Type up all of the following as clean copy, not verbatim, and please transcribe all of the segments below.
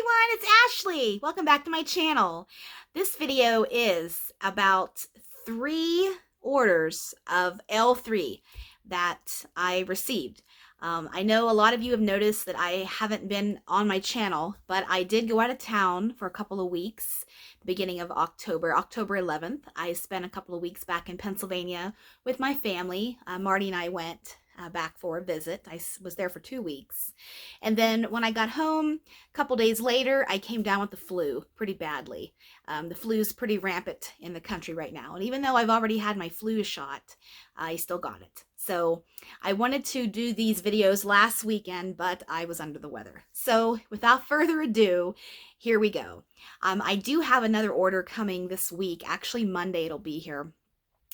everyone, it's Ashley. Welcome back to my channel. This video is about 3 orders of L3 that I received. I know a lot of you have noticed that I haven't been on my channel, but I did go out of town for a couple of weeks, beginning of October 11th. I spent a couple of weeks back in Pennsylvania with my family. Marty and I went back for a visit. I was there for 2 weeks. And then when I got home, a couple days later, I came down with the flu pretty badly. The flu's pretty rampant in the country right now. And even though I've already had my flu shot, I still got it. So I wanted to do these videos last weekend, but I was under the weather. So without further ado, here we go. I do have another order coming this week. Actually, Monday it'll be here.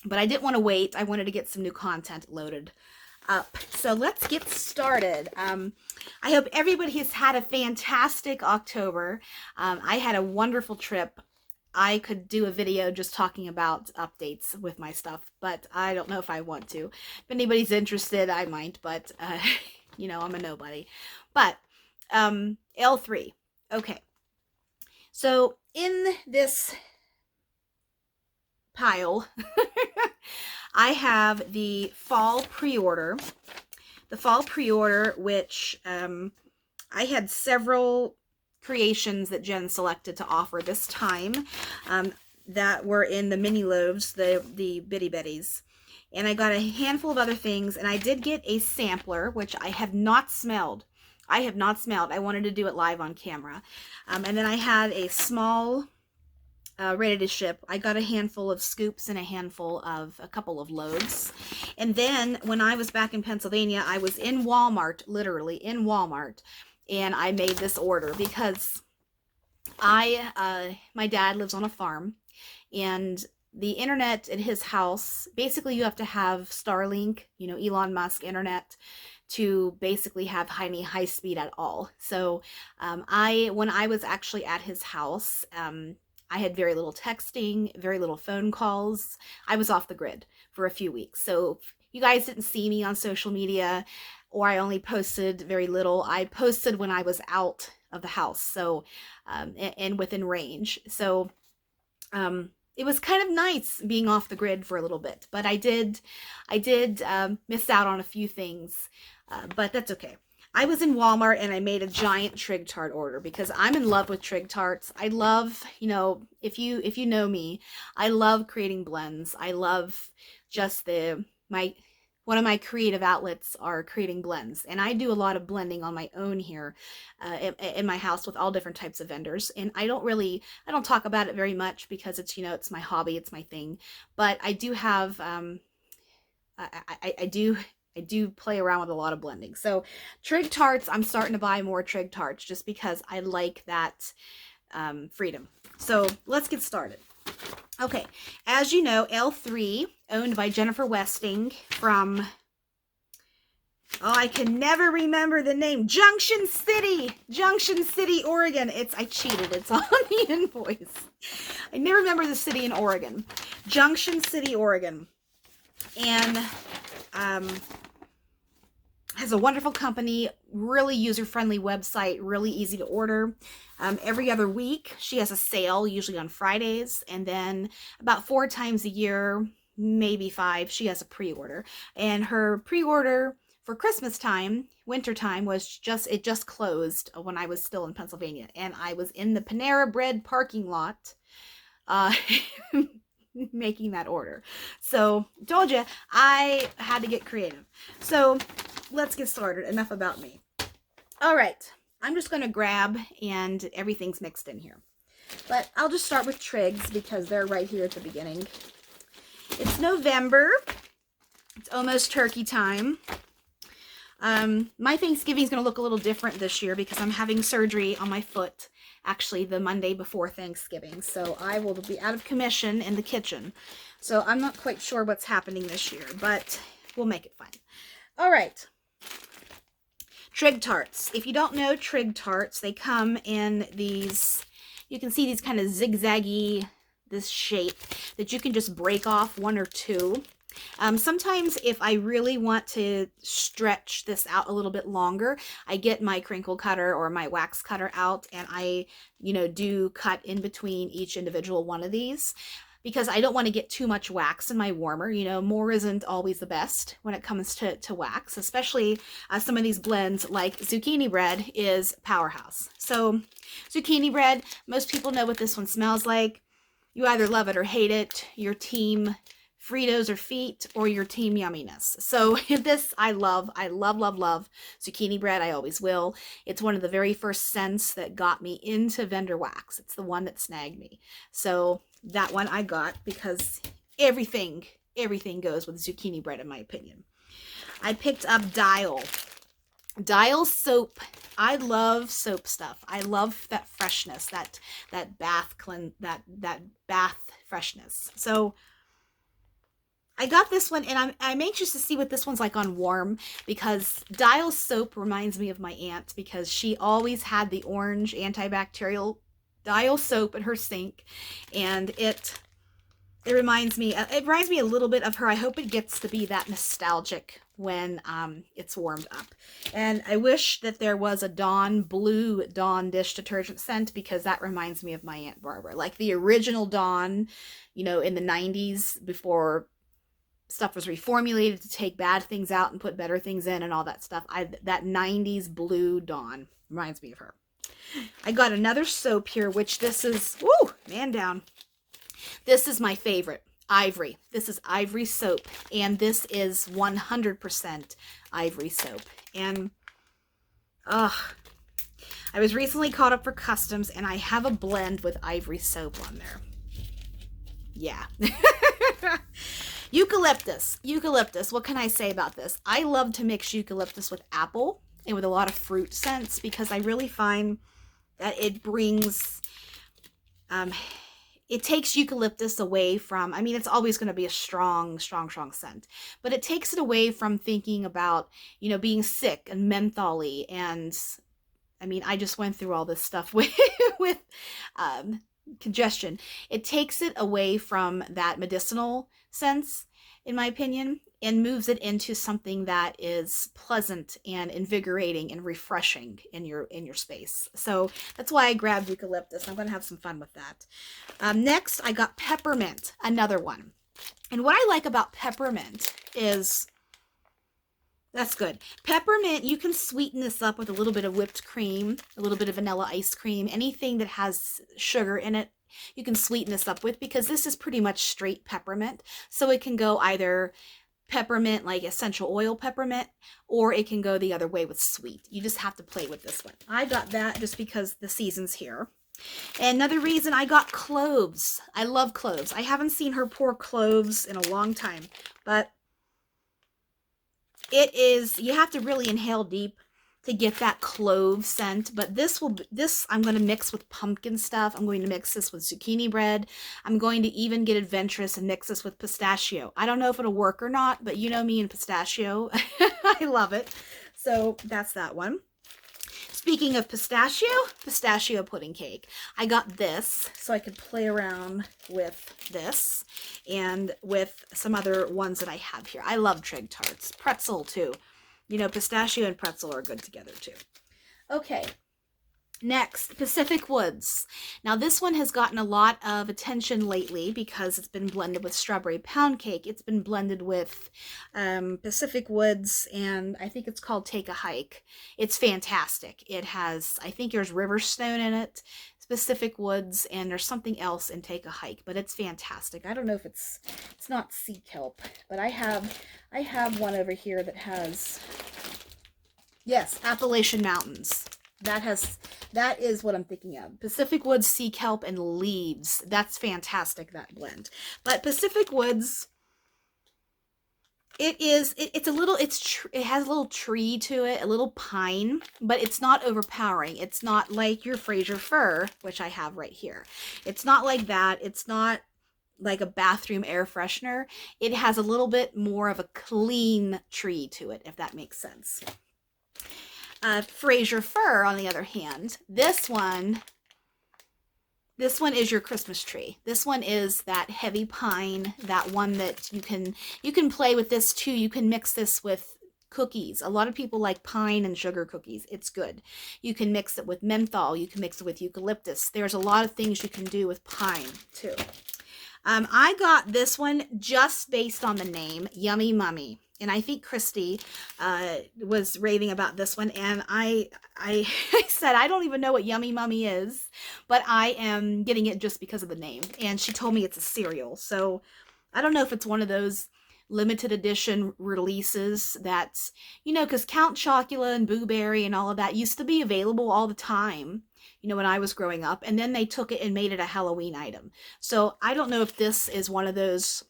But I didn't want to wait. I wanted to get some new content loaded up. So let's get started. I hope everybody has had a fantastic October. I had a wonderful trip. I could do a video just talking about updates with my stuff, but I don't know if I want to. If anybody's interested, I might, but you know, I'm a nobody. But L3. Okay. So in this pile, I have the fall pre-order. The fall pre-order, which I had several creations that Jen selected to offer this time that were in the mini loaves, the bitty bitties. And I got a handful of other things, and I did get a sampler, which I have not smelled. I have not smelled. I wanted to do it live on camera. And then I had a small ready to ship. I got a handful of scoops and a couple of loaves. And then when I was back in Pennsylvania, I was in Walmart, literally in Walmart, and I made this order because my dad lives on a farm, and the internet at his house, basically you have to have Starlink, you know, Elon Musk internet, to basically have high speed at all. So when I was actually at his house, I had very little texting, very little phone calls. I was off the grid for a few weeks. So if you guys didn't see me on social media, or I only posted very little, I posted when I was out of the house, so and within range. So it was kind of nice being off the grid for a little bit, but I did miss out on a few things, but that's okay. I was in Walmart and I made a giant trig tart order because I'm in love with trig tarts. I love, you know, if you know me, I love creating blends. I love just one of my creative outlets are creating blends, and I do a lot of blending on my own here in my house with all different types of vendors. And I don't talk about it very much because it's, you know, it's my hobby, it's my thing. But I do have I do play around with a lot of blending. So trig tarts, I'm starting to buy more trig tarts just because I like that freedom. So let's get started. Okay, as you know, L3, owned by Jennifer Westing from, oh, I can never remember the name, Junction City, Oregon. I cheated, it's on the invoice. I never remember the city in Oregon. Junction City, Oregon. And has a wonderful company, really user-friendly website, really easy to order. Every other week, she has a sale, usually on Fridays, and then about 4 times a year, maybe 5, she has a pre-order. And her pre-order for Christmas time, winter time, it just closed when I was still in Pennsylvania, and I was in the Panera Bread parking lot, making that order. So told you I had to get creative. So let's get started. Enough about me. All right, I'm just going to grab, and everything's mixed in here, but I'll just start with trigs because they're right here at the beginning. It's November. It's almost turkey time. My Thanksgiving's going to look a little different this year because I'm having surgery on my foot, actually the Monday before Thanksgiving. So I will be out of commission in the kitchen. So I'm not quite sure what's happening this year, but we'll make it fun. All right. Trig tarts. If you don't know trig tarts, they come in these, you can see these kind of zigzaggy, this shape that you can just break off 1 or 2. Sometimes if I really want to stretch this out a little bit longer, I get my crinkle cutter or my wax cutter out, and I, do cut in between each individual one of these, because I don't want to get too much wax in my warmer. More isn't always the best when it comes to wax, especially some of these blends like zucchini bread is powerhouse. So zucchini bread, most people know what this one smells like. You either love it or hate it. Your team Fritos or feet, or your team yumminess. So this I love. I love, love, love zucchini bread. I always will. It's one of the very first scents that got me into vendor wax. It's the one that snagged me. So that one I got because everything goes with zucchini bread, in my opinion. I picked up Dial soap. I love soap stuff. I love that freshness, that bath freshness. So I got this one, and I'm anxious to see what this one's like on warm, because Dial soap reminds me of my aunt, because she always had the orange antibacterial Dial soap in her sink, and it reminds me a little bit of her. I hope it gets to be that nostalgic when it's warmed up. And I wish that there was a blue Dawn dish detergent scent, because that reminds me of my Aunt Barbara, like the original Dawn, in the 90s, before stuff was reformulated to take bad things out and put better things in and all that stuff. That 90s blue Dawn reminds me of her. I got another soap here, which this is, woo, man down. This is my favorite, Ivory. This is Ivory soap, and this is 100% Ivory soap. And, I was recently caught up for customs, and I have a blend with Ivory soap on there. Yeah. Eucalyptus. What can I say about this? I love to mix eucalyptus with apple and with a lot of fruit scents, because I really find that it brings, it takes eucalyptus away from, it's always going to be a strong scent, but it takes it away from thinking about, being sick and mentholy. And I just went through all this stuff with congestion. It takes it away from that medicinal sense, in my opinion, and moves it into something that is pleasant and invigorating and refreshing in your space. So that's why I grabbed eucalyptus. I'm going to have some fun with that. Next, I got peppermint, another one. And what I like about peppermint is, that's good. Peppermint, you can sweeten this up with a little bit of whipped cream, a little bit of vanilla ice cream, anything that has sugar in it, you can sweeten this up with, because this is pretty much straight peppermint. So it can go either peppermint, like essential oil peppermint, or it can go the other way with sweet. You just have to play with this one. I got that just because the season's here. And another reason, I got cloves. I love cloves. I haven't seen her pour cloves in a long time, but it is, you have to really inhale deep to get that clove scent. But this I'm going to mix with pumpkin stuff. I'm going to mix this with zucchini bread. I'm going to even get adventurous and mix this with pistachio. I don't know if it'll work or not, but you know me and pistachio. I love it. So that's that one. Speaking of pistachio pudding cake. I got this so I could play around with this and with some other ones that I have here. I love Trig Tarts. Pretzel too. Pistachio and pretzel are good together too. Okay. Next, Pacific Woods. Now this one has gotten a lot of attention lately because it's been blended with strawberry pound cake. It's been blended with Pacific Woods, and I think it's called Take a Hike. It's fantastic. It has, I think there's Riverstone in it, Pacific Woods, and there's something else in Take a Hike, but it's fantastic. I don't know if it's not sea kelp, but I have one over here that has, yes, Appalachian Mountains. That is what I'm thinking of. Pacific Woods, sea kelp, and leaves. That's fantastic, that blend. But Pacific Woods, it has a little tree to it, a little pine, but it's not overpowering. It's not like your Fraser Fir, which I have right here. It's not like that. It's not like a bathroom air freshener. It has a little bit more of a clean tree to it, if that makes sense. Fraser Fir, on the other hand, this one This one is your Christmas tree. This one is that heavy pine, that one that you can play with this too. You can mix this with cookies. A lot of people like pine and sugar cookies. It's good. You can mix it with menthol. You can mix it with eucalyptus. There's a lot of things you can do with pine too. I got this one just based on the name, Yummy Mummy. And I think Christy was raving about this one. And I said, I don't even know what Yummy Mummy is, but I am getting it just because of the name. And she told me it's a cereal. So I don't know if it's one of those limited edition releases that's, you know, because Count Chocula and Boo Berry and all of that used to be available all the time, you know, when I was growing up. And then they took it and made it a Halloween item. So I don't know if this is one of those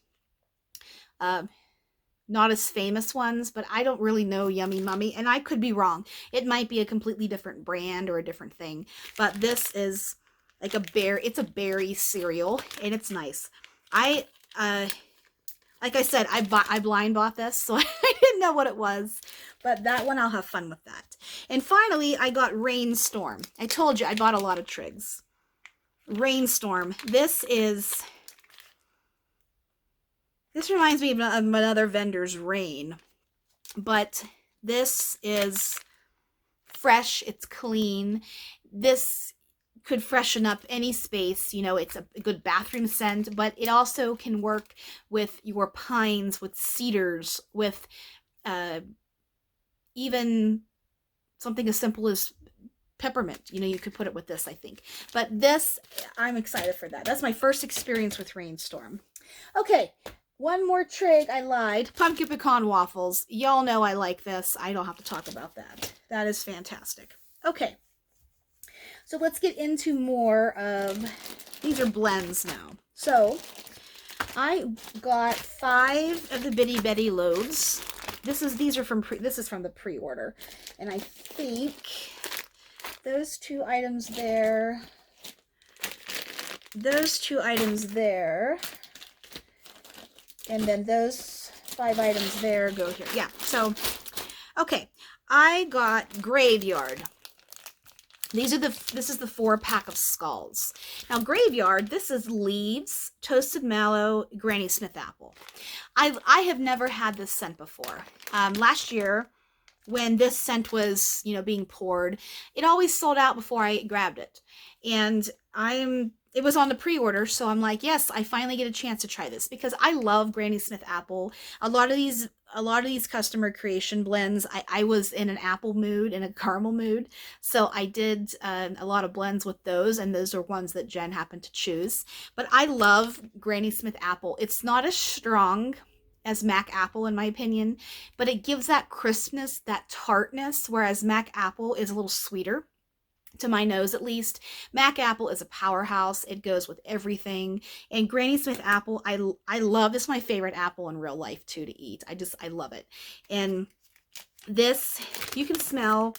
not as famous ones, but I don't really know Yummy Mummy, and I could be wrong. It might be a completely different brand or a different thing, but this is like a berry, it's a berry cereal, and it's nice. Like I said, I blind bought this, so I didn't know what it was, but that one I'll have fun with that. And finally, I got Rainstorm. I told you I bought a lot of Trigs. Rainstorm. This reminds me of another vendor's Rain, but this is fresh, it's clean. This could freshen up any space, you know, it's a good bathroom scent, but it also can work with your pines, with cedars, with even something as simple as peppermint. You know, you could put it with this, I think. But this, I'm excited for that. That's my first experience with Rainstorm. Okay. One more trig, I lied. Pumpkin pecan waffles. Y'all know I like this. I don't have to talk about that. That is fantastic. Okay. So let's get into more of, these are blends now. So I got 5 of the Bitty Betty loaves. This is from the pre-order. And I think those 2 items there, and then those 5 items there go here. Yeah, so, okay. I got Graveyard. This is the 4-pack of skulls. Now, Graveyard, this is leaves, toasted mallow, Granny Smith apple. I have never had this scent before. Last year, when this scent was, you know, being poured, it always sold out before I grabbed it. And it was on the pre-order, so I'm like, yes, I finally get a chance to try this because I love Granny Smith apple. A lot of these customer creation blends, I was in an apple mood, in a caramel mood, so I did a lot of blends with those, and those are ones that Jen happened to choose. But I love Granny Smith apple. It's not as strong as Mac apple in my opinion, but it gives that crispness, that tartness, whereas Mac apple is a little sweeter. To my nose, at least. Mac apple is a powerhouse. It goes with everything. And Granny Smith apple, I love. This is my favorite apple in real life too to eat. I love it. And this, you can smell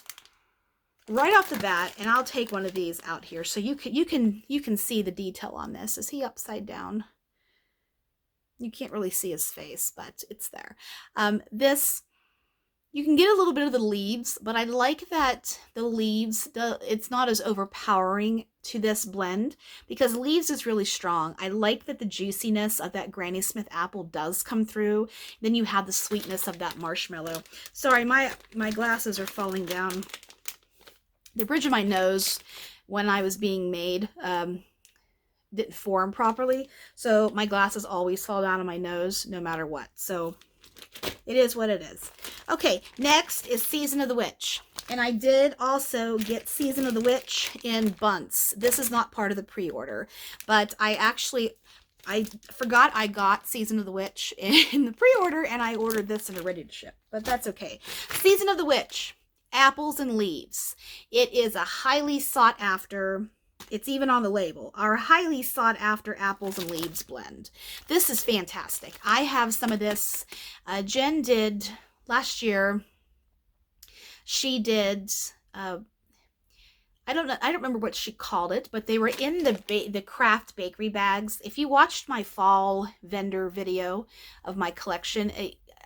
right off the bat. And I'll take one of these out here so you can see the detail on this. Is he upside down? You can't really see his face, but it's there. This. You can get a little bit of the leaves, but I like that the leaves, it's not as overpowering to this blend because leaves is really strong. I like that the juiciness of that Granny Smith apple does come through. Then you have the sweetness of that marshmallow. Sorry, my glasses are falling down. The bridge of my nose, when I was being made, didn't form properly. So my glasses always fall down on my nose no matter what. So it is what it is. Okay, next is Season of the Witch. And I did also get Season of the Witch in bunts. This is not part of the pre-order, but I forgot I got Season of the Witch in the pre-order, and I ordered this and are ready to ship, but that's okay. Season of the Witch, apples and leaves. It is a highly sought after, it's even on the label, our highly sought after apples and leaves blend. This is fantastic. I have some of this. Jen did last year. She did, I don't remember what she called it, but they were in the craft bakery bags. If you watched my fall vendor video of my collection,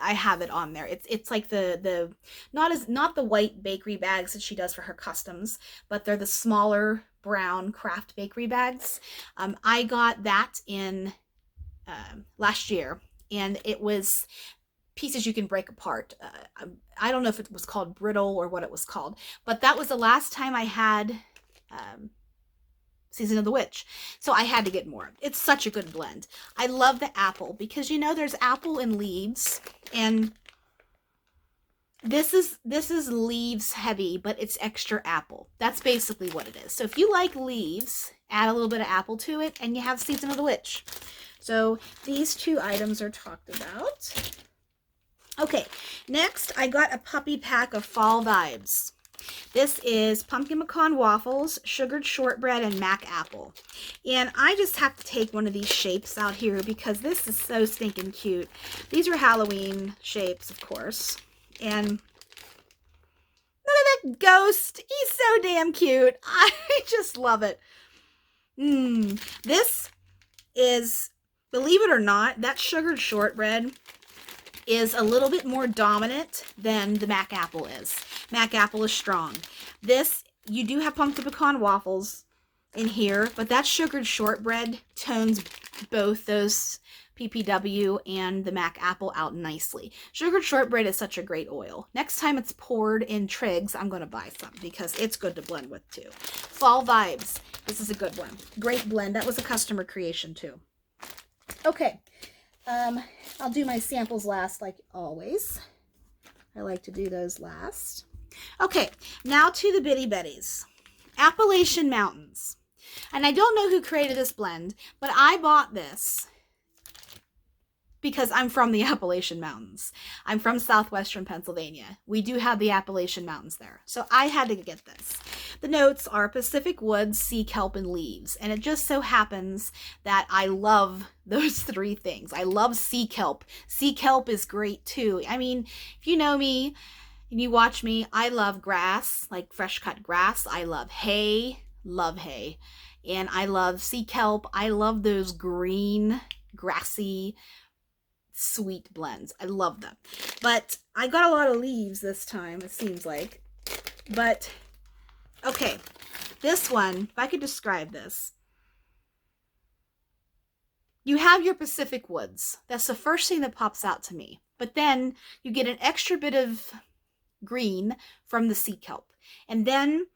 I have it on there. It's like not the white bakery bags that she does for her customs, but they're the smaller brown craft bakery bags. I got that in last year, and it was pieces you can break apart. I don't know if it was called brittle or what it was called, but that was the last time I had Season of the Witch. So I had to get more. It's such a good blend. I love the apple because, you know, there's apple and leaves, and this is leaves heavy, but it's extra apple. That's basically what it is. So if you like leaves, add a little bit of apple to it, and you have Season of the Witch. So these two items are talked about. Okay, next I got a puppy pack of Fall Vibes. This is pumpkin pecan waffles, sugared shortbread, and mac apple. And I just have to take one of these shapes out here because this is so stinking cute. These are Halloween shapes, of course. And look at that ghost. He's so damn cute. I just love it. This is, believe it or not, that sugared shortbread is a little bit more dominant than the mac apple is. Mac apple is strong. This, you do have pumpkin pecan waffles in here, but that sugared shortbread tones both those PPW and the mac apple out nicely. Sugared shortbread is such a great oil. Next time it's poured in Triggs, I'm going to buy some because it's good to blend with too. Fall Vibes. This is a good one. Great blend. That was a customer creation too. Okay. I'll do my samples last like always. I like to do those last. Okay, now to the Bitty Betties. Appalachian Mountains. And I don't know who created this blend, but I bought this because I'm from the Appalachian Mountains. I'm from southwestern Pennsylvania. We do have the Appalachian Mountains there. So I had to get this. The notes are Pacific Woods, Sea Kelp, and Leaves. And it just so happens that I love those three things. I love sea kelp. Sea kelp is great too. I mean, if you know me and you watch me, I love grass, like fresh cut grass. I love hay. And I love sea kelp. I love those green, grassy, sweet blends. I love them. But I got a lot of leaves this time, it seems like. But okay, this one, if I could describe this. You have your Pacific Woods. That's the first thing that pops out to me. But then you get an extra bit of green from the sea kelp. And then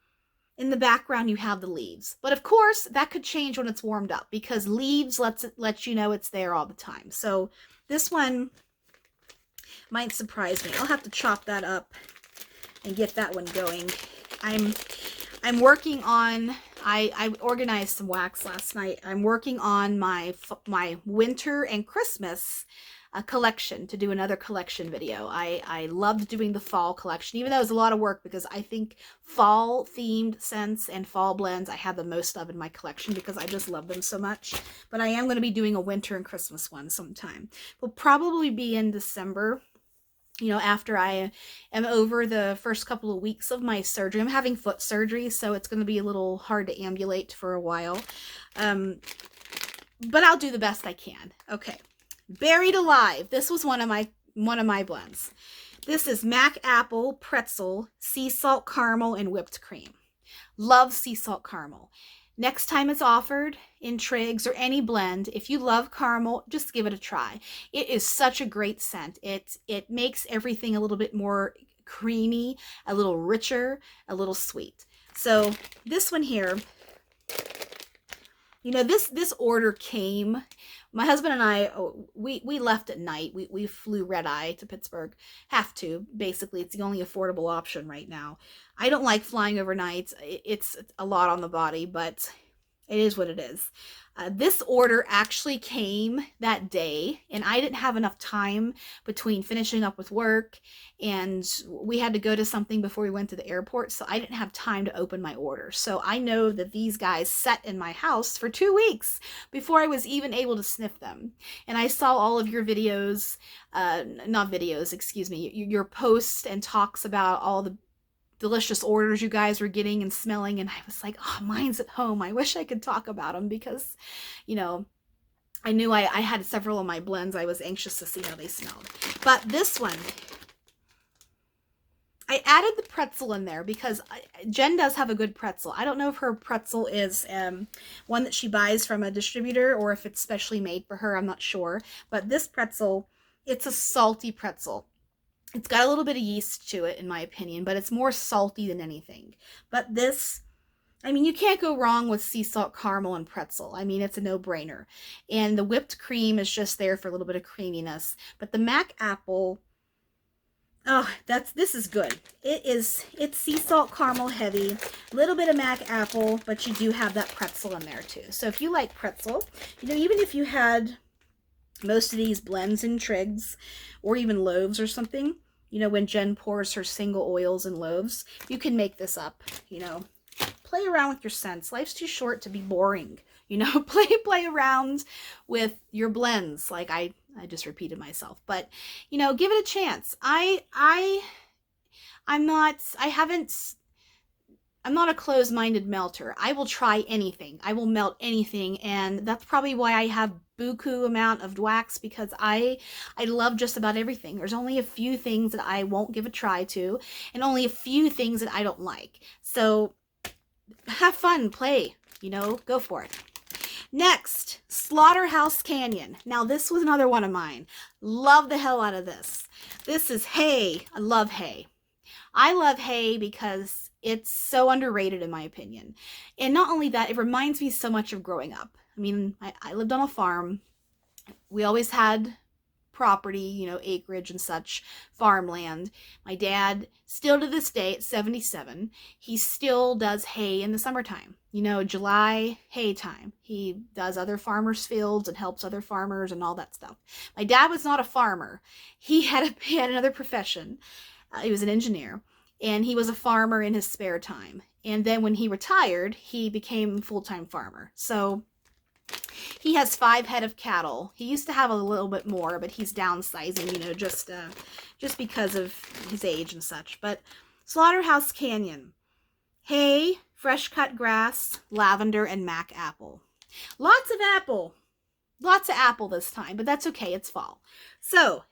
in the background you have the leaves. But of course, that could change when it's warmed up because leaves lets you know it's there all the time. So this one might surprise me. I'll have to chop that up and get that one going. I'm working on, I organized some wax last night. I'm working on my winter and Christmas collection, to do another collection video. I loved doing the fall collection, even though it was a lot of work because I think fall themed scents and fall blends I have the most of in my collection because I just love them so much. But I am going to be doing a winter and Christmas one sometime. Will probably be in December. You know, after I am over the first couple of weeks of my surgery. I'm having foot surgery, so it's going to be a little hard to ambulate for a while. But I'll do the best I can. Okay. Buried Alive. This was one of my blends. This is mac apple, pretzel, sea salt caramel, and whipped cream. Love sea salt caramel. Next time it's offered in Triggs or any blend, if you love caramel, just give it a try. It is such a great scent. It makes everything a little bit more creamy, a little richer, a little sweet. So this one here, you know, this order came. My husband and I, we left at night. We flew red-eye to Pittsburgh. Have to. Basically, it's the only affordable option right now. I don't like flying overnight. It's a lot on the body, but it is what it is. This order actually came that day, and I didn't have enough time between finishing up with work, and we had to go to something before we went to the airport, so I didn't have time to open my order. So I know that these guys sat in my house for 2 weeks before I was even able to sniff them. And I saw all of your videos, not videos, excuse me, your posts and talks about all the delicious orders you guys were getting and smelling, and I was like, oh, mine's at home. I wish I could talk about them because, you know, I knew I had several of my blends. I was anxious to see how they smelled. But this one, I added the pretzel in there because Jen does have a good pretzel. I don't know if her pretzel is one that she buys from a distributor or if it's specially made for her. I'm not sure. But this pretzel, it's a salty pretzel. It's got a little bit of yeast to it, in my opinion, but it's more salty than anything. But this, I mean, you can't go wrong with sea salt caramel and pretzel. I mean, it's a no-brainer. And the whipped cream is just there for a little bit of creaminess. But the Mac apple... oh, this is good. It's sea salt caramel heavy, a little bit of Mac apple, but you do have that pretzel in there too. So if you like pretzel, you know, even if you had most of these blends and trigs or even loaves or something, you know, when Jen pours her single oils and loaves, you can make this up, you know. Play around with your scents. Life's too short to be boring. You know, play around with your blends. Like I just repeated myself, but you know, give it a chance. I'm not a closed-minded melter. I will try anything. I will melt anything, and that's probably why I have buku amount of wax, because I love just about everything. There's only a few things that I won't give a try to, and only a few things that I don't like. So have fun, play, you know, go for it. Next, Slaughterhouse Canyon. Now, this was another one of mine. Love the hell out of this. This is hay. I love hay. I love hay because it's so underrated, in my opinion. And not only that, it reminds me so much of growing up. I mean, I lived on a farm. We always had property, you know, acreage and such, farmland. My dad, still to this day, at 77, he still does hay in the summertime. You know, July hay time. He does other farmers' fields and helps other farmers and all that stuff. My dad was not a farmer. He had another profession. He was an engineer, and he was a farmer in his spare time. And then when he retired, he became a full-time farmer. So he has 5 head of cattle. He used to have a little bit more, but he's downsizing, you know, just because of his age and such. But Slaughterhouse Canyon. Hay, fresh cut grass, lavender, and Mac apple. Lots of apple. Lots of apple this time, but that's okay. It's fall. So,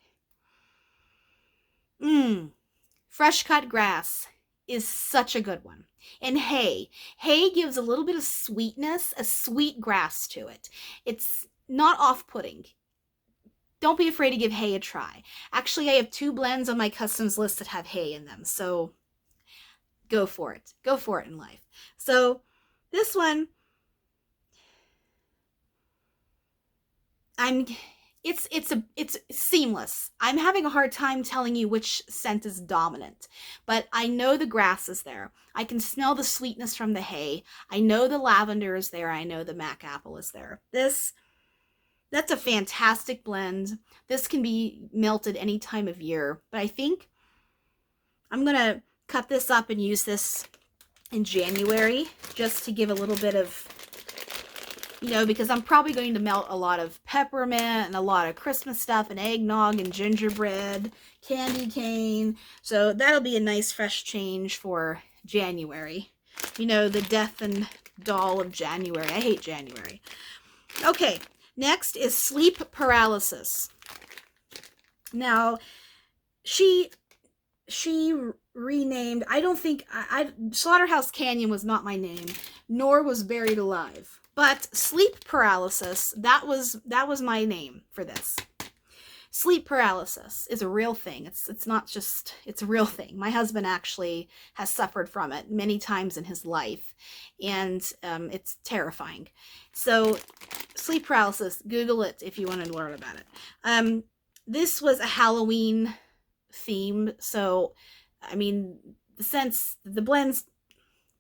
fresh cut grass is such a good one. And hay gives a little bit of sweetness, a sweet grass to it. It's not off-putting. Don't be afraid to give hay a try. Actually, I have 2 blends on my customs list that have hay in them, so go for it. Go for it in life. So this one, it's seamless. I'm having a hard time telling you which scent is dominant, but I know the grass is there. I can smell the sweetness from the hay. I know the lavender is there. I know the Mac apple is there. That's a fantastic blend. This can be melted any time of year, but I think I'm going to cut this up and use this in January just to give a little bit of, you know, because I'm probably going to melt a lot of peppermint and a lot of Christmas stuff and eggnog and gingerbread, candy cane. So that'll be a nice fresh change for January. You know, the death and doll of January. I hate January. Okay, next is sleep paralysis. Now, she renamed, I don't think, Slaughterhouse Canyon was not my name, nor was Buried Alive. But sleep paralysis, that was my name for this. Sleep paralysis is a real thing. It's not just, it's a real thing. My husband actually has suffered from it many times in his life, and it's terrifying. So sleep paralysis, Google it if you want to learn about it. This was a Halloween theme, so I mean, the scents, the blends,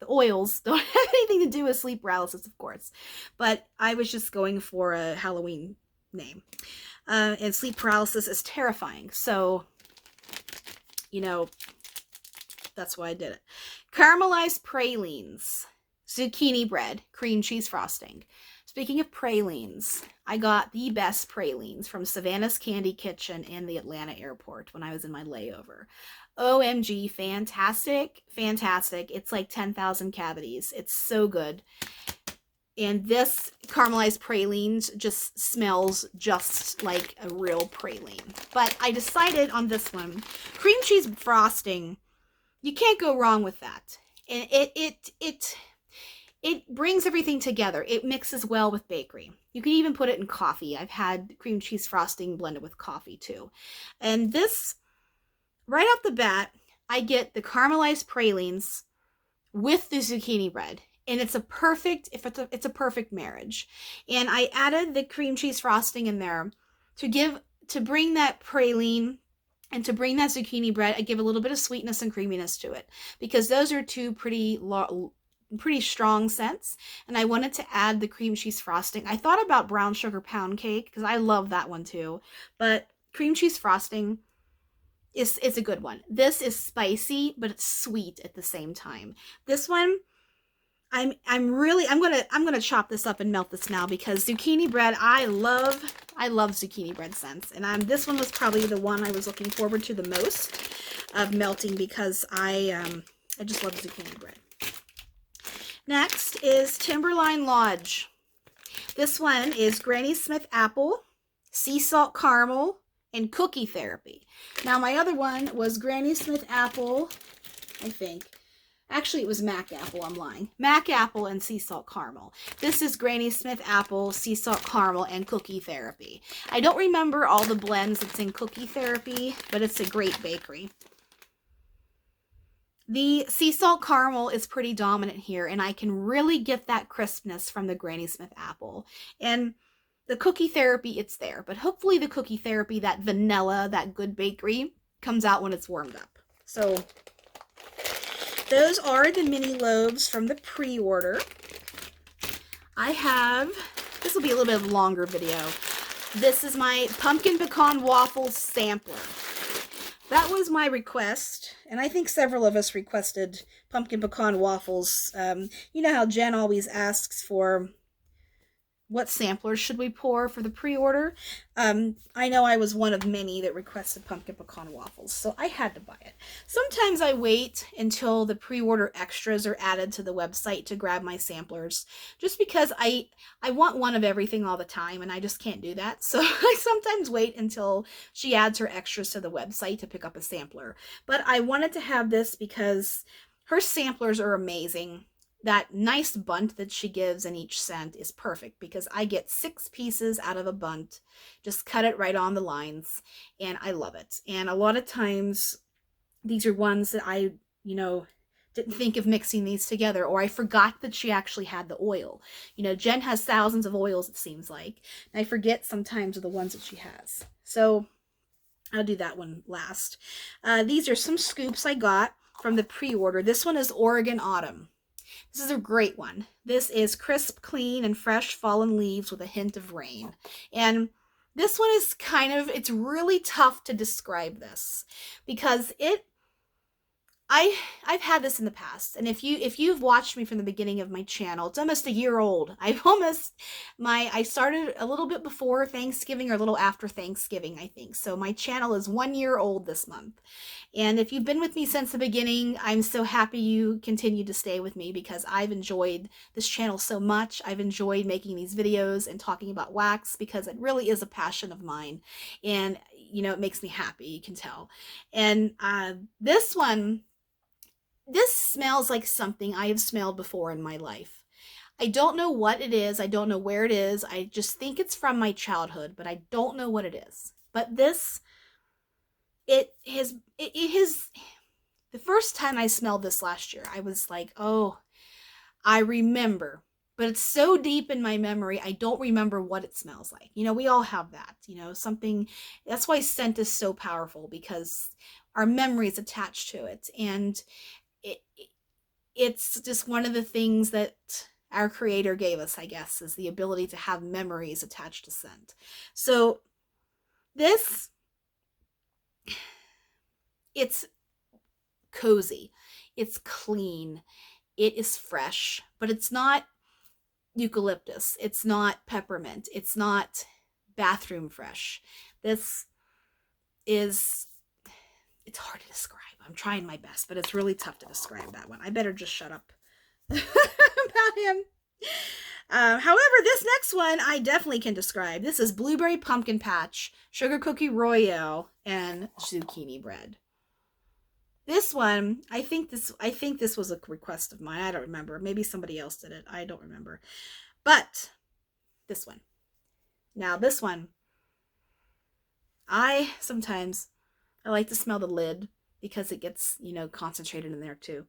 the oils don't have anything to do with sleep paralysis, of course, but I was just going for a Halloween name. And sleep paralysis is terrifying, so, you know, that's why I did it. Caramelized pralines, zucchini bread, cream cheese frosting. Speaking of pralines, I got the best pralines from Savannah's Candy Kitchen in the Atlanta airport when I was in my layover. OMG, fantastic, fantastic. It's like 10,000 cavities. It's so good. And this caramelized pralines just smells just like a real praline. But I decided on this one. Cream cheese frosting you can't go wrong with that. And it brings everything together. It mixes well with bakery. You can even put it in coffee. I've had cream cheese frosting blended with coffee too. And this, right off the bat, I get the caramelized pralines with the zucchini bread. And it's a perfect, it's a perfect marriage. And I added the cream cheese frosting in there to bring that praline and to bring that zucchini bread. I give a little bit of sweetness and creaminess to it, because those are two pretty strong scents. And I wanted to add the cream cheese frosting. I thought about brown sugar pound cake because I love that one too, but cream cheese frosting is a good one. This is spicy, but it's sweet at the same time. This one, I'm gonna chop this up and melt this now, because zucchini bread, I love zucchini bread scents, and this one was probably the one I was looking forward to the most of melting, because I just love zucchini bread. Next is Timberline Lodge. This one is Granny Smith apple, sea salt caramel, and cookie therapy. Now my other one was Granny Smith apple, I think. Actually, it was Mac apple, I'm lying. Mac apple and sea salt caramel. This is Granny Smith apple, sea salt caramel, and cookie therapy. I don't remember all the blends that's in cookie therapy, but it's a great bakery. The sea salt caramel is pretty dominant here, and I can really get that crispness from the Granny Smith apple. And the cookie therapy, it's there, but hopefully the cookie therapy, that vanilla, that good bakery, comes out when it's warmed up. So those are the mini loaves from the pre-order. I have, this will be a little bit of a longer video. This is my pumpkin pecan waffles sampler. That was my request, and I think several of us requested pumpkin pecan waffles. You know how Jen always asks for what samplers should we pour for the pre-order. I know I was one of many that requested pumpkin pecan waffles, so I had to buy it. Sometimes I wait until the pre-order extras are added to the website to grab my samplers, just because I want one of everything all the time, and I just can't do that. So I sometimes wait until she adds her extras to the website to pick up a sampler. But I wanted to have this because her samplers are amazing. That nice bunt that she gives in each scent is perfect, because I get 6 pieces out of a bunt, just cut it right on the lines, and I love it. And a lot of times these are ones that I, didn't think of mixing these together, or I forgot that she actually had the oil. Jen has thousands of oils, it seems like, and I forget sometimes of the ones that she has. So I'll do that one last. These are some scoops I got from the pre-order. This one is Oregon Autumn. This is a great one. This is crisp, clean, and fresh fallen leaves with a hint of rain. And this one is it's really tough to describe this, because I've had this in the past, and if you've watched me from the beginning of my channel, it's almost a year old. I started a little bit before Thanksgiving or a little after Thanksgiving, I think. So my channel is 1 year old this month. And if you've been with me since the beginning, I'm so happy you continue to stay with me, because I've enjoyed this channel so much. I've enjoyed making these videos and talking about wax, because it really is a passion of mine. And, it makes me happy, you can tell. And this one, this smells like something I have smelled before in my life. I don't know what it is. I don't know where it is. I just think it's from my childhood, but I don't know what it is. But this, it has, the first time I smelled this last year, I was like, oh, I remember. But it's so deep in my memory, I don't remember what it smells like. We all have that, something. That's why scent is so powerful, because our memory is attached to it. And it's just one of the things that our creator gave us, I guess, is the ability to have memories attached to scent. So this, it's cozy, it's clean, it is fresh, but it's not eucalyptus, it's not peppermint, it's not bathroom fresh. This is, it's hard to describe. I'm trying my best, but it's really tough to describe that one. I better just shut up about him. However, this next one I definitely can describe. This is Blueberry Pumpkin Patch, Sugar Cookie Royale, and Zucchini Bread. This one, I think this was a request of mine. I don't remember. Maybe somebody else did it. I don't remember. But this one. Now this one, I like to smell the lid because it gets, concentrated in there too.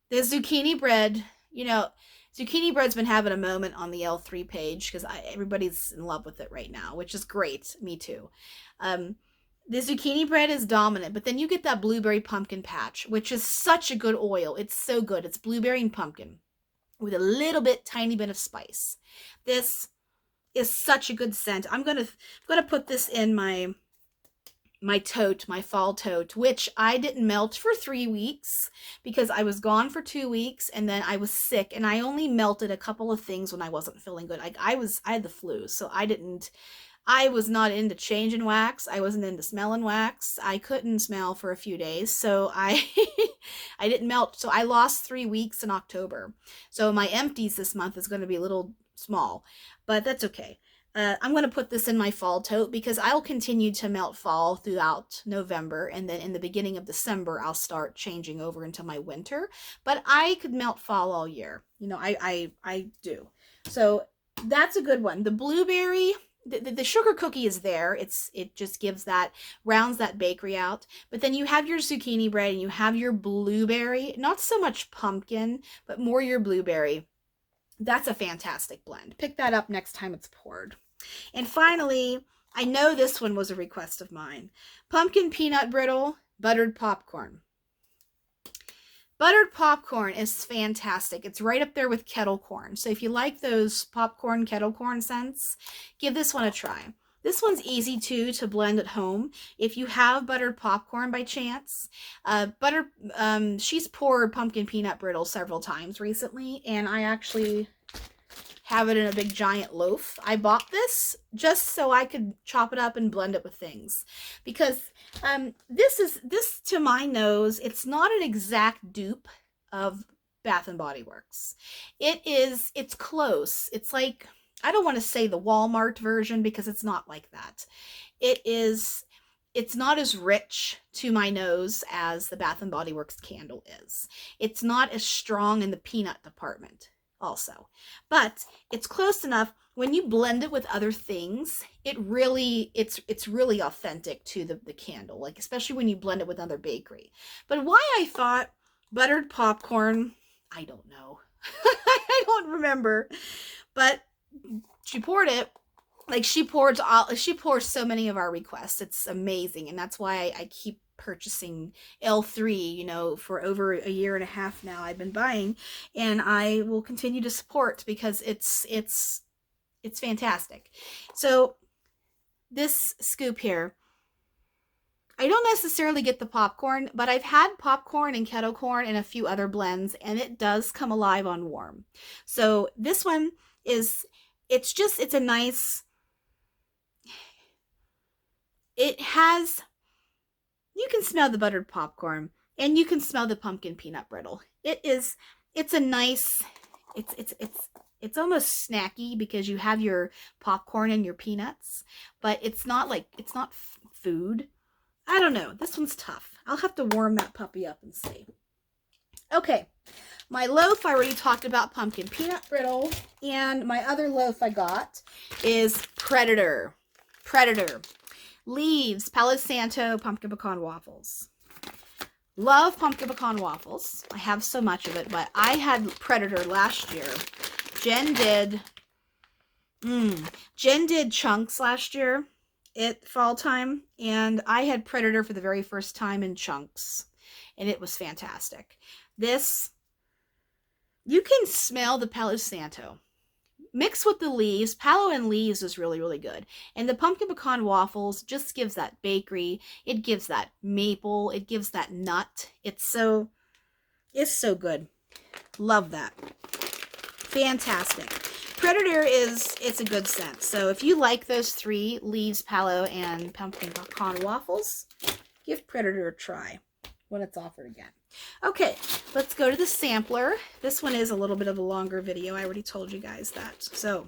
The zucchini bread, zucchini bread's been having a moment on the L3 page because everybody's in love with it right now, which is great. Me too. The zucchini bread is dominant, but then you get that blueberry pumpkin patch, which is such a good oil. It's so good. It's blueberry and pumpkin with a tiny bit of spice. This is such a good scent. I'm gonna put this in my tote, my fall tote, which I didn't melt for 3 weeks because I was gone for 2 weeks and then I was sick, and I only melted a couple of things when I wasn't feeling good. I had the flu, so I was not into changing wax. I wasn't into smelling wax. I couldn't smell for a few days, so I didn't melt. So I lost 3 weeks in October. So my empties this month is going to be a little small, but that's okay. I'm going to put this in my fall tote because I'll continue to melt fall throughout November, and then in the beginning of December I'll start changing over into my winter. But I could melt fall all year. I do. So that's a good one. The blueberry, the sugar cookie is there. It just rounds that bakery out. But then you have your zucchini bread and you have your blueberry, not so much pumpkin, but more your blueberry. That's a fantastic blend. Pick that up next time it's poured. And finally, I know this one was a request of mine. Pumpkin peanut brittle, buttered popcorn. Buttered popcorn is fantastic. It's right up there with kettle corn. So if you like those popcorn, kettle corn scents, give this one a try. This one's easy too to blend at home. If you have buttered popcorn by chance, she's poured pumpkin peanut brittle several times recently, and I actually have it in a big giant loaf. I bought this just so I could chop it up and blend it with things, because this to my nose, it's not an exact dupe of Bath and Body Works. It's close. It's like, I don't want to say the Walmart version because it's not like that. It's not as rich to my nose as the Bath and Body Works candle is. It's not as strong in the peanut department also, but it's close enough. When you blend it with other things, it's really authentic to the candle, like especially when you blend it with other bakery. But why I thought buttered popcorn, I don't know. I don't remember, but she poured it. Like she pours so many of our requests. It's amazing. And that's why I keep purchasing L3, for over a year and a half now. I've been buying, and I will continue to support because it's fantastic. So this scoop here, I don't necessarily get the popcorn, but I've had popcorn and kettle corn and a few other blends, and it does come alive on warm. So this one it's a nice, you can smell the buttered popcorn and you can smell the pumpkin peanut brittle. It's a nice, it's almost snacky because you have your popcorn and your peanuts, but it's not food. I don't know. This one's tough. I'll have to warm that puppy up and see. Okay. My loaf, I already talked about pumpkin peanut brittle, and my other loaf I got is Preorder. Leaves, Palo Santo pumpkin pecan waffles. Love pumpkin pecan waffles. I have so much of it, but I had Preorder last year. Jen did chunks last year at fall time, and I had Preorder for the very first time in chunks, and it was fantastic. You can smell the Palo Santo. Mixed with the leaves, Palo and leaves is really, really good. And the pumpkin pecan waffles just gives that bakery. It gives that maple. It gives that nut. It's so good. Love that. Fantastic. Preorder it's a good scent. So if you like those three, leaves, Palo, and pumpkin pecan waffles, give Preorder a try when it's offered again. Okay, let's go to the sampler. This one is a little bit of a longer video. I already told you guys that. So,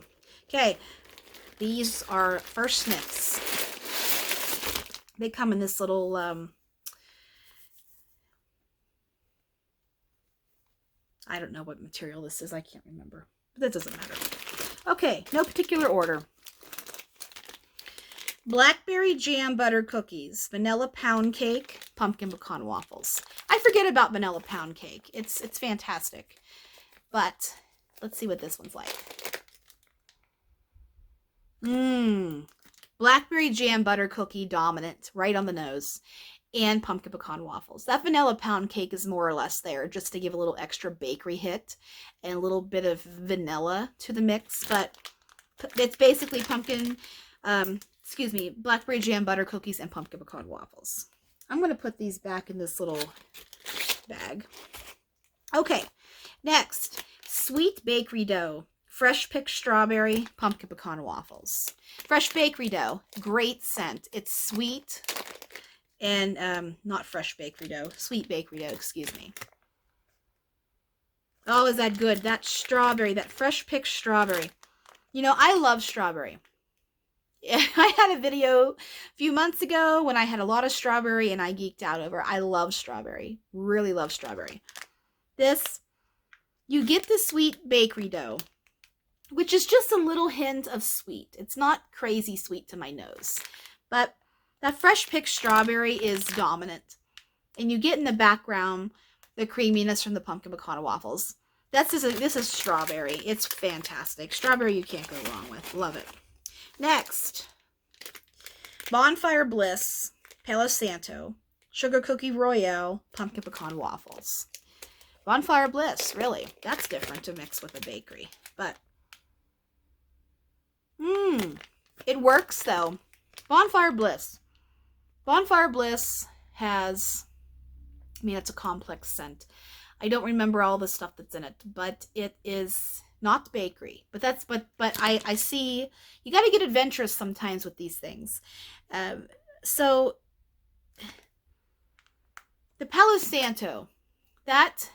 okay, these are first sniffs. They come in this little I don't know what material this is. I can't remember. But that doesn't matter. Okay, no particular order. Blackberry jam butter cookies, vanilla pound cake, pumpkin pecan waffles. I forget about vanilla pound cake. It's fantastic. But let's see what this one's like. Blackberry jam butter cookie dominant, right on the nose. And pumpkin pecan waffles. That vanilla pound cake is more or less there just to give a little extra bakery hit and a little bit of vanilla to the mix, but it's basically blackberry jam butter cookies and pumpkin pecan waffles. I'm going to put these back in this little bag. Okay, next, sweet bakery dough, fresh picked strawberry, pumpkin pecan waffles. Fresh bakery dough, great scent. It's sweet. And not fresh bakery dough, sweet bakery dough, excuse me. Oh, is that good? That strawberry, that fresh picked strawberry. You know, I love strawberry. I had a video a few months ago when I had a lot of strawberry and I geeked out over. I love strawberry. Really love strawberry. This, you get the sweet bakery dough, which is just a little hint of sweet. It's not crazy sweet to my nose, but that fresh picked strawberry is dominant. And you get in the background the creaminess from the pumpkin pecan waffles. This is strawberry. It's fantastic. Strawberry you can't go wrong with. Love it. Next, Bonfire Bliss, Palo Santo, Sugar Cookie Royale, pumpkin pecan waffles. Bonfire Bliss, really. That's different to mix with a bakery. But, it works though. Bonfire Bliss. Bonfire Bliss has, I mean, it's a complex scent. I don't remember all the stuff that's in it, but it is not bakery. But I see, you got to get adventurous sometimes with these things. So, the Palo Santo, that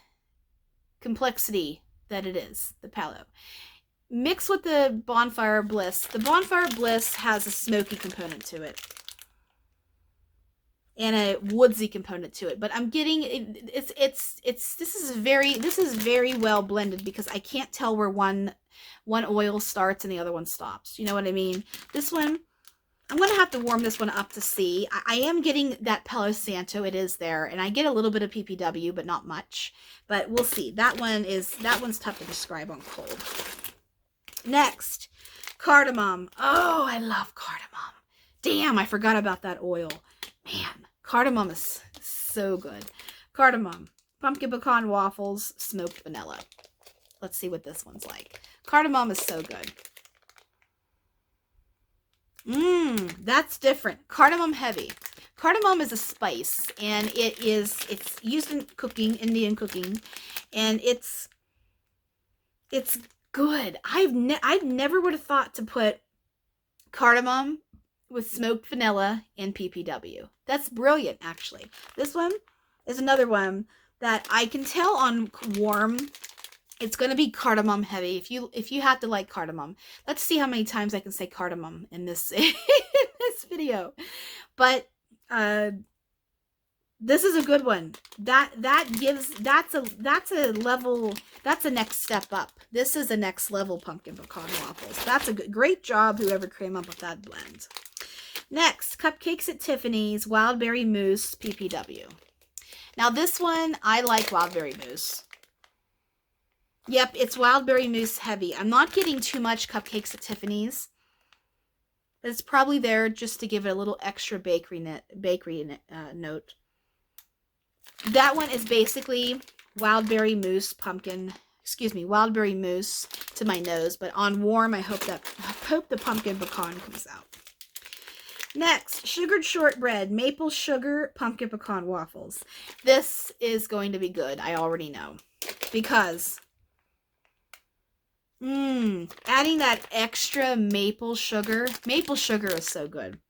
complexity that it is, the Palo, mixed with the Bonfire Bliss. The Bonfire Bliss has a smoky component to it. And a woodsy component to it, but I'm getting this is very well blended because I can't tell where one oil starts and the other one stops. You know what I mean? This one, I'm gonna have to warm this one up to see. I am getting that Palo Santo. It is there, and I get a little bit of PPW, but not much. But we'll see. That one's tough to describe on cold. Next, cardamom. Oh, I love cardamom. Damn, I forgot about that oil. Man, cardamom is so good. Cardamom, pumpkin pecan waffles, smoked vanilla. Let's see what this one's like. Cardamom is so good. That's different. Cardamom heavy. Cardamom is a spice, and it's used in cooking, Indian cooking, and it's good. I've never would have thought to put cardamom with smoked vanilla and PPW. That's brilliant, actually. This one is another one that I can tell on warm. It's going to be cardamom heavy. If you have to like cardamom, let's see how many times I can say cardamom in this in this video. But this is a good one. That's a next step up. This is a next level pumpkin pecan waffles. That's a great job whoever came up with that blend. Next, Cupcakes at Tiffany's, Wildberry Mousse, PPW. Now this one, I like Wildberry Mousse. Yep, it's Wildberry Mousse heavy. I'm not getting too much Cupcakes at Tiffany's. But it's probably there just to give it a little extra bakery note. That one is basically Wildberry Mousse Wildberry Mousse to my nose. But on warm, I hope the pumpkin pecan comes out. Next, sugared shortbread, maple sugar, pumpkin pecan waffles. This is going to be good. I already know. Because, adding that extra maple sugar is so good.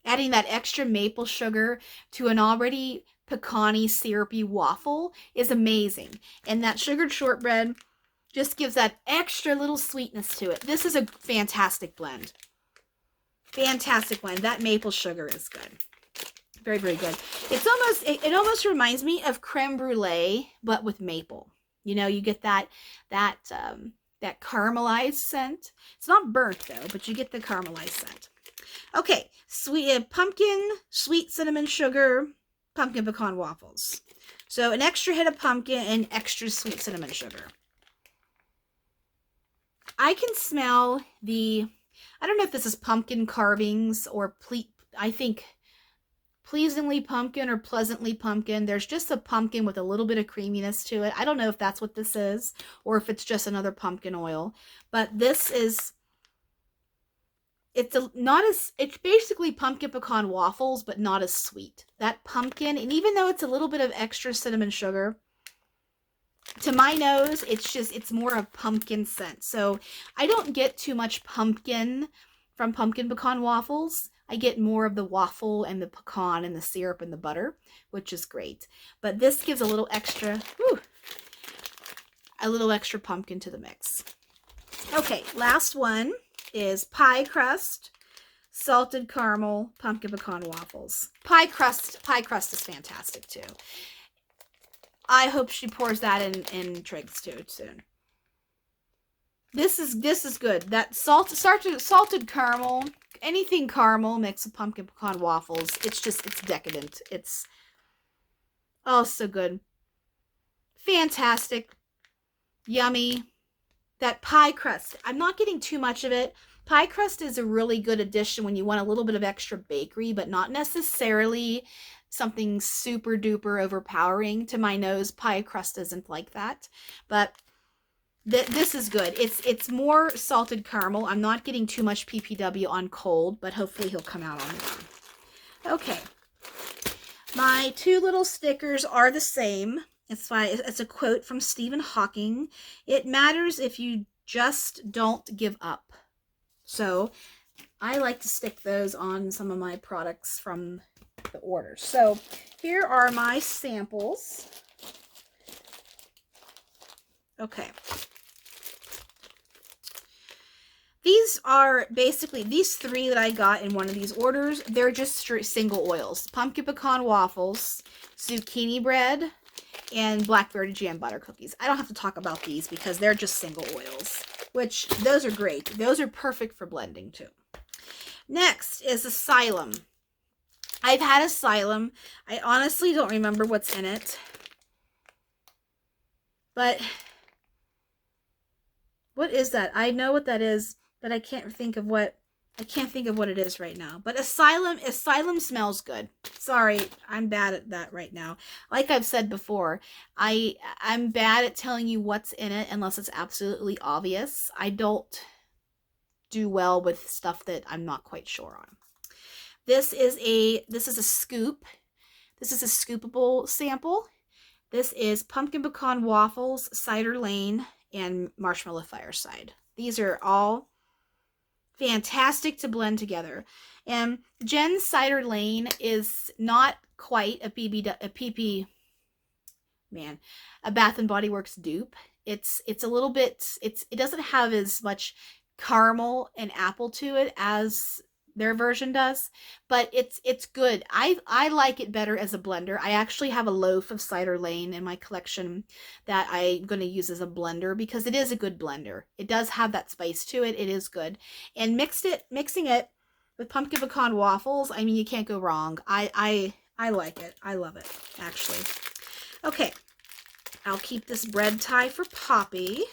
Adding that extra maple sugar to an already pecan-y, syrupy waffle is amazing. And that sugared shortbread just gives that extra little sweetness to it. This is a fantastic blend. Fantastic one. That maple sugar is good. Very, very good. It almost reminds me of creme brulee, but with maple. You know, you get that caramelized scent. It's not burnt though, but you get the caramelized scent. Okay, sweet pumpkin, sweet cinnamon sugar, pumpkin pecan waffles. So an extra hit of pumpkin and extra sweet cinnamon sugar. I can smell the, I don't know if this is pumpkin carvings or I think pleasingly pumpkin or pleasantly pumpkin. There's just a pumpkin with a little bit of creaminess to it. I don't know if that's what this is or if it's just another pumpkin oil, but this is, it's basically pumpkin pecan waffles, but not as sweet. That pumpkin, and even though it's a little bit of extra cinnamon sugar, to my nose, it's more of pumpkin scent. So I don't get too much pumpkin from pumpkin pecan waffles. I get more of the waffle and the pecan and the syrup and the butter, which is great. But this gives a little extra pumpkin to the mix. Okay, last one is pie crust, salted caramel, pumpkin pecan waffles. Pie crust is fantastic too. I hope she pours that in Trig's too soon. This is good. That salted caramel, anything caramel mixed with pumpkin pecan waffles, it's decadent. It's oh so good. Fantastic. Yummy. That pie crust, I'm not getting too much of it. Pie crust is a really good addition when you want a little bit of extra bakery, but not necessarily something super duper overpowering. To my nose, pie crust isn't like that, but this is good. It's more salted caramel. I'm not getting too much PPW on cold, but hopefully he'll come out on warm. Okay, my two little stickers are the same. It's a quote from Stephen Hawking. It matters if you just don't give up. So I like to stick those on some of my products from the order. So here are my samples. Okay. These are basically, these three that I got in one of these orders, they're just straight single oils. Pumpkin pecan waffles, zucchini bread, and blackberry jam butter cookies. I don't have to talk about these because they're just single oils, which those are great. Those are perfect for blending too. Next is Asylum. I've had Asylum. I honestly don't remember what's in it. But what is that? I know what that is, but I can't think of what it is right now. But Asylum smells good. Sorry, I'm bad at that right now. Like I've said before, I'm bad at telling you what's in it unless it's absolutely obvious. I don't do well with stuff that I'm not quite sure on. This is a scoop. This is a scoopable sample. This is pumpkin pecan waffles, cider lane, and marshmallow fireside. These are all fantastic to blend together. And Jen's cider lane is not quite a Bath and Body Works dupe. It's a little bit, it doesn't have as much caramel and apple to it as their version does, but it's good. I like it better as a blender. I actually have a loaf of cider lane in my collection that I'm going to use as a blender because it is a good blender. It does have that spice to it. It is good. And mixing it with pumpkin pecan waffles, I mean, you can't go wrong. I like it. I love it, actually. Okay, I'll keep this bread tie for Poppy.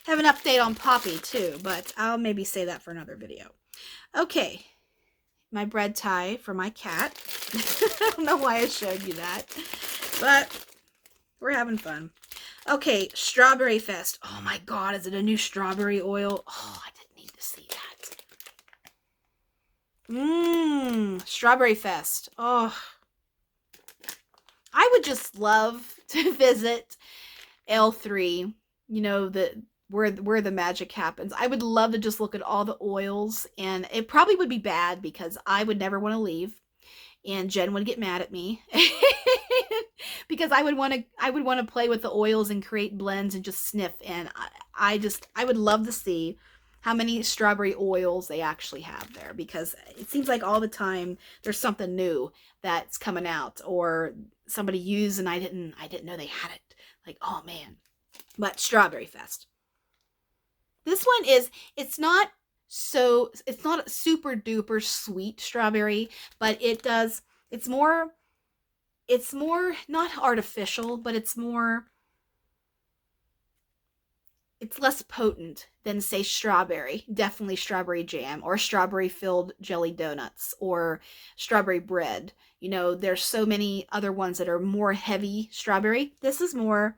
I have an update on Poppy too, but I'll maybe say that for another video. Okay, my bread tie for my cat. I don't know why I showed you that, but we're having fun. Okay, Strawberry Fest. Oh my God, is it a new strawberry oil? Oh, I didn't need to see that. Strawberry Fest. Oh, I would just love to visit L3, you know, where the magic happens. I would love to just look at all the oils, and it probably would be bad because I would never want to leave, and Jen would get mad at me because I would want to play with the oils and create blends and just sniff. And I would love to see how many strawberry oils they actually have there, because it seems like all the time there's something new that's coming out or somebody used and I didn't know they had it. Like, oh man. But Strawberry Fest. This one is, it's not a super duper sweet strawberry, but it's more not artificial, but it's less potent than, say, strawberry. Definitely strawberry jam or strawberry filled jelly donuts or strawberry bread. You know, there's so many other ones that are more heavy strawberry. This is more,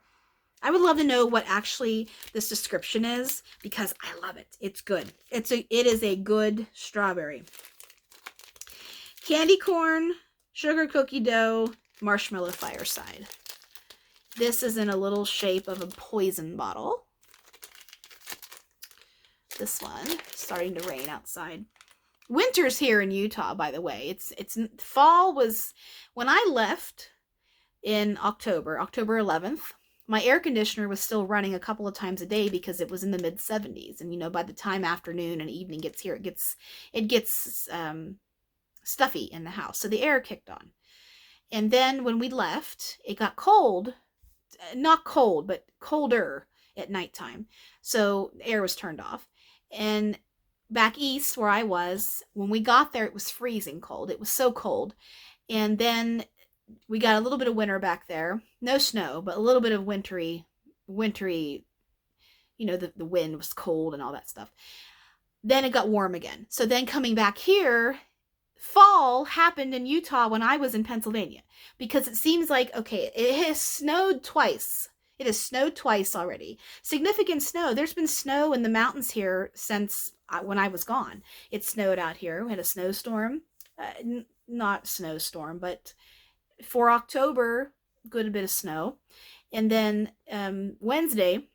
I would love to know what actually this description is, because I love it. It's good. It is a good strawberry. Candy corn, sugar cookie dough, marshmallow fireside. This is in a little shape of a poison bottle. This one, starting to rain outside. Winter's here in Utah, by the way. It's fall was, when I left in October 11th, my air conditioner was still running a couple of times a day because it was in the mid 70s. And, you know, by the time afternoon and evening gets here, it gets stuffy in the house. So the air kicked on. And then when we left, it got cold, not cold, but colder at nighttime. So the air was turned off. And back east where I was, when we got there, it was freezing cold. It was so cold. And then we got a little bit of winter back there. No snow, but a little bit of wintry, you know, the wind was cold and all that stuff. Then it got warm again. So then coming back here, fall happened in Utah when I was in Pennsylvania, because it seems like, okay, it has snowed twice. It has snowed twice already. Significant snow. There's been snow in the mountains here since when I was gone. It snowed out here. We had a snowstorm. Not snowstorm, but for October, good bit of snow. And then Wednesday,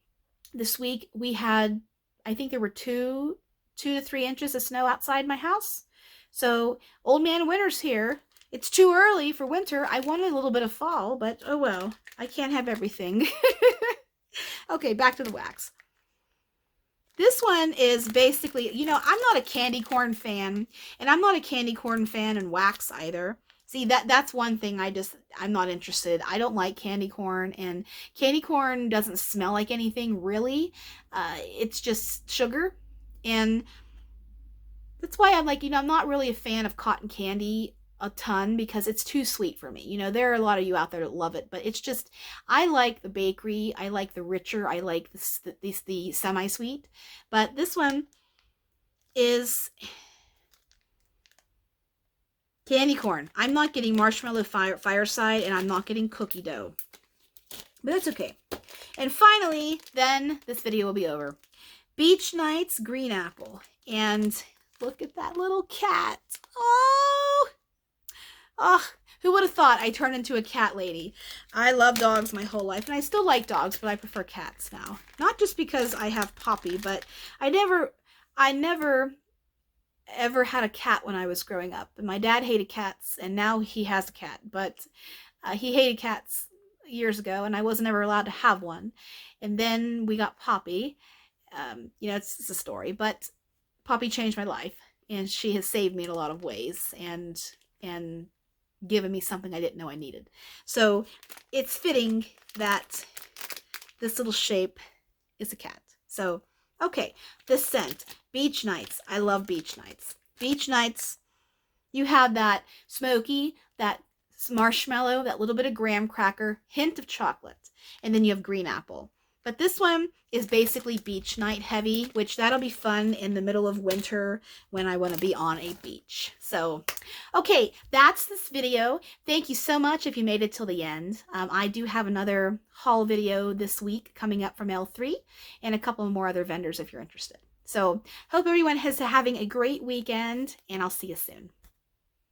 this week, we had, I think there were 2 to 3 inches of snow outside my house. So old man winter's here. It's too early for winter. I wanted a little bit of fall, but oh well. I can't have everything. Okay, back to the wax. This one is basically, you know, I'm not a candy corn fan, and I'm not a candy corn fan in wax either. See, that's one thing I'm not interested. I don't like candy corn, and candy corn doesn't smell like anything, really. It's just sugar, and that's why I'm like, you know, I'm not really a fan of cotton candy a ton, because it's too sweet for me. You know, there are a lot of you out there that love it, but it's just, I like the bakery, I like the richer, I like the semi-sweet, but this one is candy corn. I'm not getting marshmallow fireside, and I'm not getting cookie dough, but that's okay. And finally, then this video will be over. Beach Nights green apple, and look at that little cat. Oh, who would have thought I turned into a cat lady? I love dogs my whole life, and I still like dogs, but I prefer cats now. Not just because I have Poppy, but I never ever had a cat when I was growing up. And my dad hated cats, and now he has a cat, but he hated cats years ago, and I wasn't ever allowed to have one. And then we got Poppy. You know, it's a story, but Poppy changed my life, and she has saved me in a lot of ways, and given me something I didn't know I needed. So it's fitting that this little shape is a cat. So, okay, the scent, Beach Nights. I love Beach Nights. Beach Nights, you have that smoky, that marshmallow, that little bit of graham cracker, hint of chocolate, and then you have green apple. But this one is basically beach night heavy, which that'll be fun in the middle of winter when I want to be on a beach. So, okay, that's this video. Thank you so much if you made it till the end. I do have another haul video this week coming up from L3, and a couple more other vendors if you're interested. So, hope everyone is having a great weekend, and I'll see you soon.